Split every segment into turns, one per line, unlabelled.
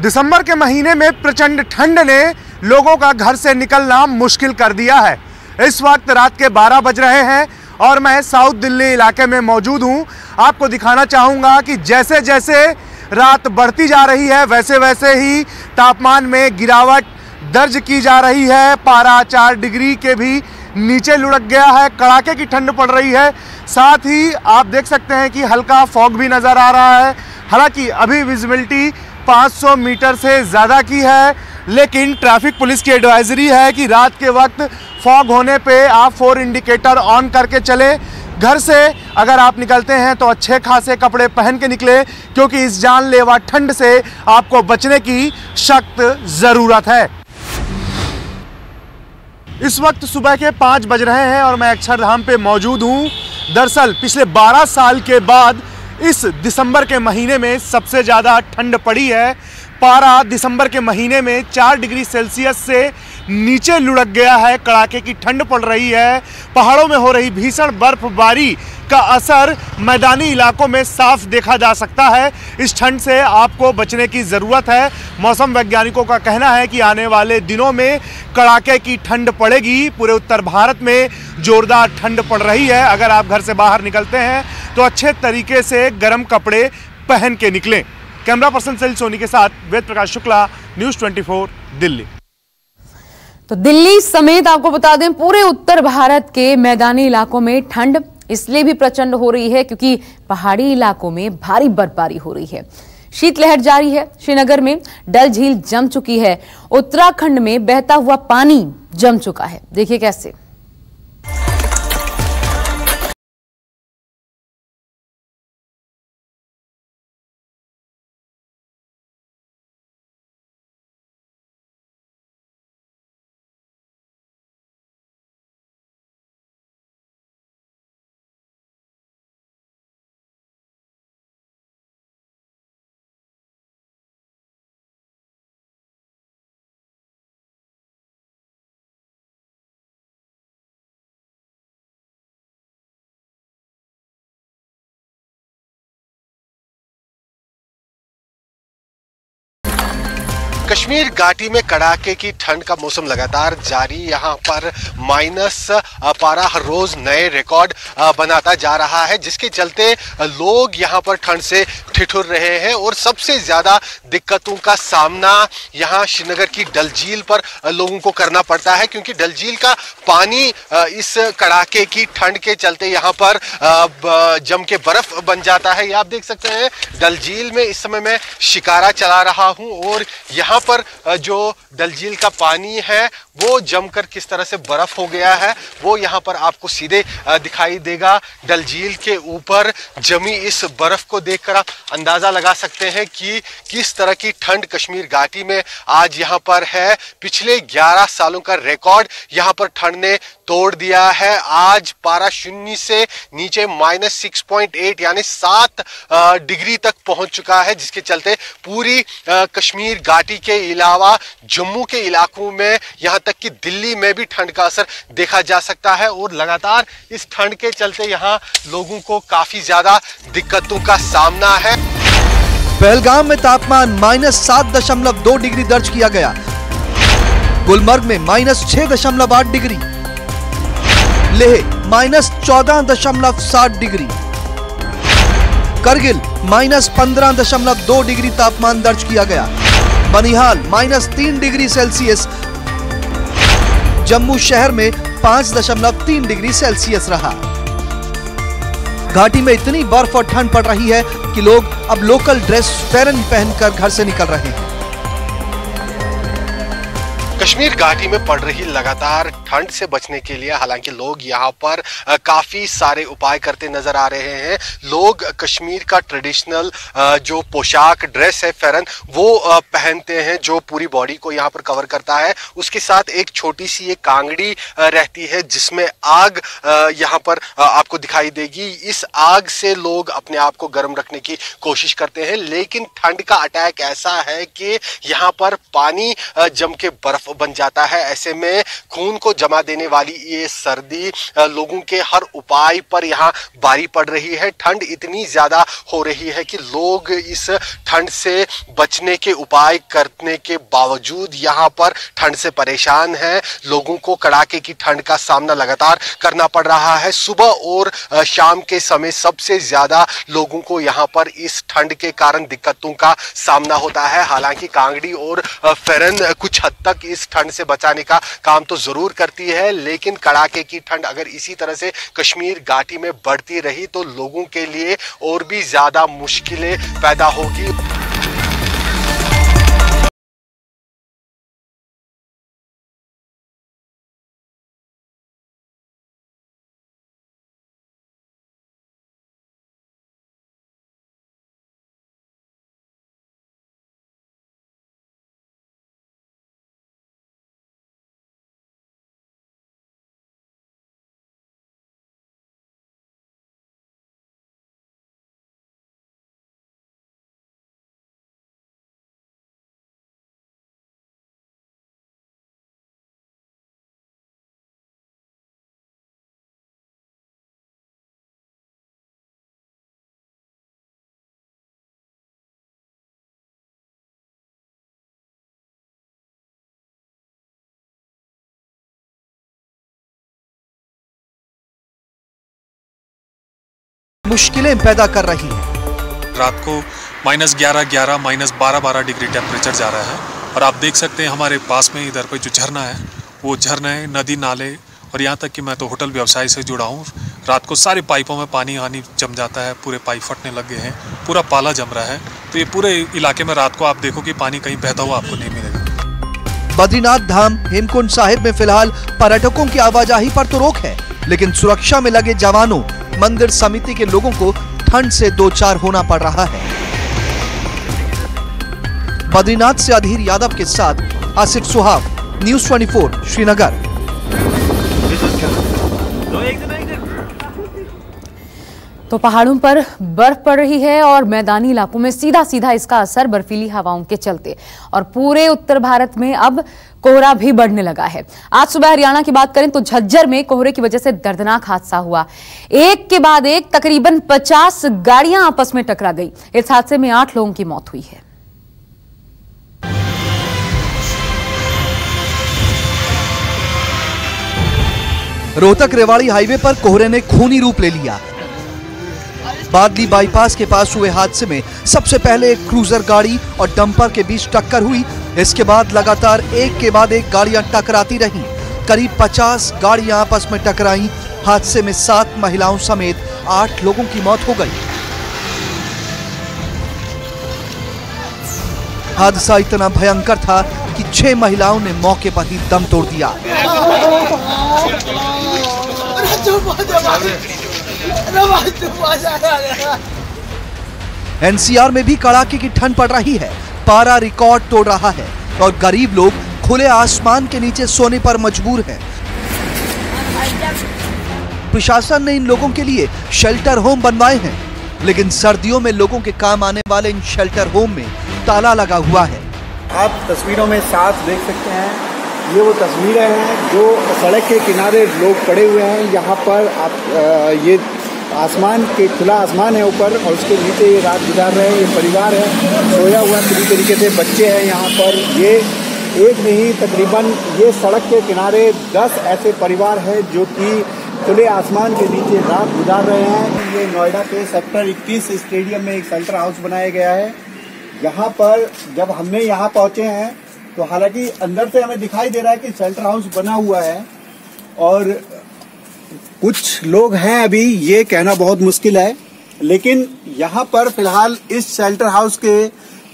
दिसंबर के महीने में प्रचंड ठंड ने लोगों का घर से निकलना मुश्किल कर दिया है। इस वक्त रात के 12 बज रहे हैं और मैं साउथ दिल्ली इलाके में मौजूद हूं। आपको दिखाना चाहूँगा कि जैसे जैसे रात बढ़ती जा रही है वैसे वैसे ही तापमान में गिरावट दर्ज की जा रही है। पारा 4 डिग्री के भी नीचे लुढ़क गया है, कड़ाके की ठंड पड़ रही है। साथ ही आप देख सकते हैं कि हल्का फॉग भी नज़र आ रहा है। हालांकि अभी विजिबिलिटी 500 मीटर से ज़्यादा की है, लेकिन ट्रैफिक पुलिस की एडवाइजरी है कि रात के वक्त फॉग होने पे आप 4 इंडिकेटर ऑन करके चले। घर से अगर आप निकलते हैं तो अच्छे खासे कपड़े पहन के निकले, क्योंकि इस जानलेवा ठंड से आपको बचने की सख्त ज़रूरत है। इस वक्त सुबह के 5 बज रहे हैं और मैं अक्षरधाम पे मौजूद हूँ। दरअसल पिछले 12 साल के बाद इस दिसंबर के महीने में सबसे ज़्यादा ठंड पड़ी है। पारा दिसंबर के महीने में 4 डिग्री सेल्सियस से नीचे लुढ़क गया है, कड़ाके की ठंड पड़ रही है। पहाड़ों में हो रही भीषण बर्फबारी का असर मैदानी इलाकों में साफ देखा जा सकता है। इस ठंड से आपको बचने की ज़रूरत है। मौसम वैज्ञानिकों का कहना है कि आने वाले दिनों में कड़ाके की ठंड पड़ेगी। पूरे उत्तर भारत में जोरदार ठंड पड़ रही है। अगर आप घर से बाहर निकलते हैं तो अच्छे तरीके से गर्म कपड़े पहन के निकलें। कैमरा पर्सन सैल सोनी के साथ वेद प्रकाश शुक्ला, न्यूज़ 24 दिल्ली।
तो दिल्ली समेत आपको बता दें पूरे उत्तर भारत के मैदानी इलाकों में ठंड इसलिए भी प्रचंड हो रही है क्योंकि पहाड़ी इलाकों में भारी बर्फबारी हो रही है। शीतलहर जारी है। श्रीनगर में डल झील जम चुकी है। उत्तराखंड में बहता हुआ पानी जम चुका है। देखिए कैसे।
कश्मीर घाटी में कड़ाके की ठंड का मौसम लगातार जारी। यहाँ पर माइनस पारा हर रोज नए रिकॉर्ड बनाता जा रहा है, जिसके चलते लोग यहाँ पर ठंड से ठिठुर रहे हैं। और सबसे ज्यादा दिक्कतों का सामना यहाँ श्रीनगर की डल झील पर लोगों को करना पड़ता है, क्योंकि डल झील का पानी इस कड़ाके की ठंड के चलते यहाँ पर जम के बर्फ बन जाता है। ये आप देख सकते हैं डल झील में इस समय मैं शिकारा चला रहा हूँ और यहाँ पर जो डल झील का पानी है वो जमकर किस तरह से बर्फ हो गया है वो यहाँ पर आपको सीधे दिखाई देगा। डल झील के ऊपर जमी इस बर्फ को देखकर आप अंदाजा लगा सकते हैं कि किस तरह की ठंड कश्मीर घाटी में आज यहाँ पर है। पिछले 11 सालों का रिकॉर्ड यहाँ पर ठंड ने तोड़ दिया है। आज पारा शून्य से नीचे -6.8 यानी 7 डिग्री तक पहुंच चुका है, जिसके चलते पूरी कश्मीर घाटी के अलावा जम्मू के इलाकों में यहाँ तक कि दिल्ली में भी ठंड का असर देखा जा सकता है। और लगातार इस ठंड के चलते यहाँ लोगों को काफी ज्यादा दिक्कतों का सामना है।
पहलगाम में तापमान -7.2 डिग्री दर्ज किया गया। गुलमर्ग में -6.8 degree, Leh -14.7 degree, Kargil -15.2 degree तापमान दर्ज किया गया। बनिहाल -3 डिग्री सेल्सियस, जम्मू शहर में 5.3 डिग्री सेल्सियस रहा। घाटी में इतनी बर्फ और ठंड पड़ रही है कि लोग अब लोकल ड्रेस फेरन पहनकर घर से निकल रहे हैं।
कश्मीर घाटी में पड़ रही लगातार ठंड से बचने के लिए हालांकि लोग यहाँ पर काफी सारे उपाय करते नजर आ रहे हैं। लोग कश्मीर का ट्रेडिशनल जो पोशाक ड्रेस है फेरन वो पहनते हैं, जो पूरी बॉडी को यहाँ पर कवर करता है। उसके साथ एक छोटी सी एक कांगड़ी रहती है जिसमें आग यहाँ पर आपको दिखाई देगी। इस आग से लोग अपने आप को गर्म रखने की कोशिश करते हैं, लेकिन ठंड का अटैक ऐसा है कि यहाँ पर पानी जम के बर्फ बन जाता है। ऐसे में खून को जमा देने वाली ये सर्दी लोगों के हर उपाय पर यहाँ भारी पड़ रही है। ठंड इतनी ज्यादा हो रही है कि लोग इस ठंड से बचने के उपाय करने के बावजूद यहाँ पर ठंड से परेशान हैं। लोगों को कड़ाके की ठंड का सामना लगातार करना पड़ रहा है। सुबह और शाम के समय सबसे ज्यादा लोगों को यहाँ पर इस ठंड के कारण दिक्कतों का सामना होता है। हालांकि कांगड़ी और फेरन कुछ हद तक इस ठंड से बचाने का काम तो जरूर करती है, लेकिन कड़ाके की ठंड अगर इसी तरह से कश्मीर घाटी में बढ़ती रही तो लोगों के लिए और भी ज्यादा मुश्किलें पैदा होगी।
मुश्किलें पैदा कर रही है।
रात को -11, -12 डिग्री टेम्परेचर जा रहा है और आप देख सकते हैं हमारे पास में इधर पे जो झरना है वो झरना है, नदी नाले और यहाँ तक कि मैं तो होटल व्यवसाय से जुड़ा हूँ। रात को सारे पाइपों में पानी जम जाता है, पूरे पाइप फटने लग गए हैं, पूरा पाला जम रहा है। तो ये पूरे इलाके में रात को आप देखो कि पानी कहीं बहता हुआ आपको नहीं मिलेगा।
बद्रीनाथ धाम हेमकुंड साहिब में फिलहाल पर्यटकों की आवाजाही पर तो रोक है, लेकिन सुरक्षा में लगे जवानों, मंदिर समिति के लोगों को ठंड से दो चार होना पड़ रहा है। बद्रीनाथ से अधीर यादव के साथ आसिफ सुहाग, न्यूज़ 24 श्रीनगर।
तो पहाड़ों पर बर्फ पड़ रही है और मैदानी इलाकों में सीधा सीधा इसका असर बर्फीली हवाओं के चलते और पूरे उत्तर भारत में अब कोहरा भी बढ़ने लगा है। आज सुबह हरियाणा की बात करें तो झज्जर में कोहरे की वजह से दर्दनाक हादसा हुआ। एक के बाद एक तकरीबन 50 गाड़ियां आपस में टकरा गई। इस हादसे में 8 लोगों की मौत हुई है।
रोहतक रेवाड़ी हाईवे पर कोहरे ने खूनी रूप ले लिया। बादली बाईपास के पास हुए हादसे में सबसे पहले एक क्रूजर गाड़ी और डंपर के बीच टक्कर हुई। इसके बाद लगातार एक के बाद एक गाड़ियां टकराती रहीं। करीब 50 गाड़ियां आपस में टकराईं। हादसे में 7 महिलाओं समेत 8 लोगों की मौत हो गई। हादसा इतना भयंकर था कि 6 महिलाओं ने मौके पर ही दम तोड़ दिया। एनसीआर में भी कड़ाके की ठंड पड़ रही है। पारा रिकॉर्ड तोड़ रहा है और गरीब लोग खुले आसमान के नीचे सोने पर मजबूर हैं। प्रशासन ने इन लोगों के लिए शेल्टर होम बनवाए हैं, लेकिन सर्दियों में लोगों के काम आने वाले इन शेल्टर होम में ताला लगा हुआ है।
आप तस्वीरों में साफ देख सकते हैं, ये वो तस्वीरें हैं जो सड़क के किनारे लोग पड़े हुए हैं। यहाँ पर आप ये आसमान के खुला आसमान है ऊपर और उसके नीचे ये रात गुजार रहे हैं। ये परिवार है सोया हुआ पूरी तरीके से, बच्चे हैं यहाँ पर। ये एक नहीं, तकरीबन ये सड़क के किनारे 10 ऐसे परिवार हैं जो कि खुले आसमान के नीचे रात गुजार रहे हैं। ये नोएडा के सेक्टर 21 स्टेडियम में एक शेल्टर हाउस बनाया गया है। यहाँ पर जब हमने यहाँ पहुँचे हैं तो हालांकि अंदर से हमें दिखाई दे रहा है कि शेल्टर हाउस बना हुआ है और कुछ लोग हैं, अभी ये कहना बहुत मुश्किल है। लेकिन यहाँ पर फिलहाल इस शेल्टर हाउस के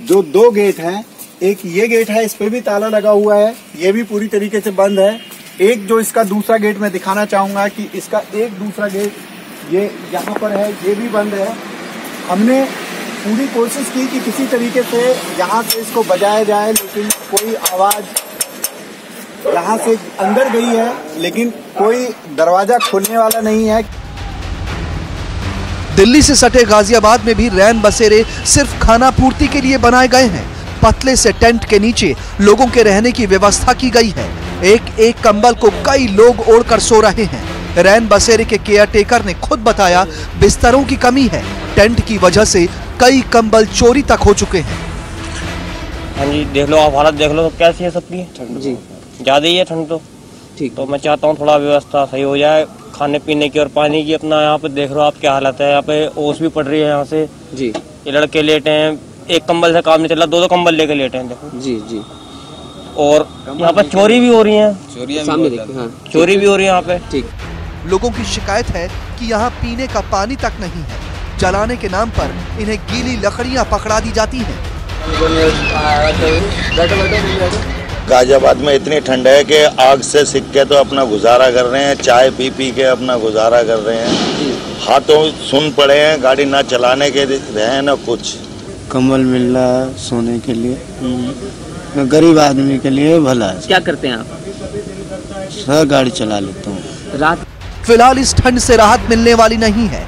जो 2 गेट हैं, एक ये गेट है, इस पे भी ताला लगा हुआ है, ये भी पूरी तरीके से बंद है। एक जो इसका दूसरा गेट मैं दिखाना चाहूंगा कि इसका एक दूसरा गेट ये यहाँ पर है, ये भी बंद है। हमने पूरी कोशिश की कि किसी तरीके से यहाँ से इसको बजाया जाए, लेकिन कोई आवाज यहाँ से अंदर गई है, लेकिन कोई दरवाजा खोलने वाला नहीं है।
दिल्ली से सटे गाजियाबाद में भी रैन बसेरे सिर्फ खाना पूर्ति के लिए बनाए गए हैं। पतले से टेंट के नीचे लोगों के रहने की व्यवस्था की गई है। एक एक कंबल को कई लोग ओढ़कर सो रहे हैं। रैन बसेरे के केयरटेकर ने खुद बताया बिस्तरों की कमी है। टेंट की वजह से कई कंबल चोरी तक हो चुके हैं।
हाँ जी, देख लो आप हालत देख लो तो कैसी है सबकी ठंड जी, ज्यादा ही है ठंड तो। ठीक, तो मैं चाहता हूँ थोड़ा व्यवस्था सही हो जाए खाने पीने की और पानी की। अपना यहाँ पे देख लो आप क्या हालत है, यहाँ पे ओस भी पड़ रही है यहाँ से जी। ये लड़के लेटे हैं, एक कंबल से काम नहीं चल रहा, दो कंबल लेके लेटे हैं देखो जी जी। और यहाँ पे चोरी भी हो रही है, चोरी भी हो रही है यहाँ पे। ठीक,
लोगों की शिकायत है कि यहाँ पीने का पानी तक नहीं है। जलाने के नाम पर इन्हें गीली लकड़ियाँ पकड़ा दी जाती हैं।
गाजियाबाद में इतनी ठंड है कि आग से सिक के तो अपना गुजारा कर रहे हैं, चाय पी पी के अपना गुजारा कर रहे हैं। हाथों सुन पड़े हैं, गाड़ी ना चलाने के रहे ना कुछ।
कंबल मिल रहा है सोने के लिए, गरीब आदमी के लिए भला है।
क्या करते हैं आप?
सर गाड़ी चला लेता हूँ।
रात
फिलहाल इस ठंड से राहत मिलने वाली नहीं है।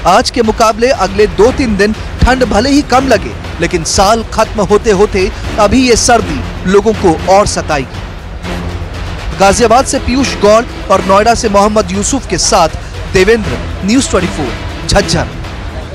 आज के मुकाबले अगले 2-3 दिन ठंड भले ही कम लगे, लेकिन साल खत्म होते होते अभी ये सर्दी लोगों को और सताएगी। गाजियाबाद से पीयूष गौड़ और नोएडा से मोहम्मद यूसुफ के साथ देवेंद्र, न्यूज़ 24, झज्जर।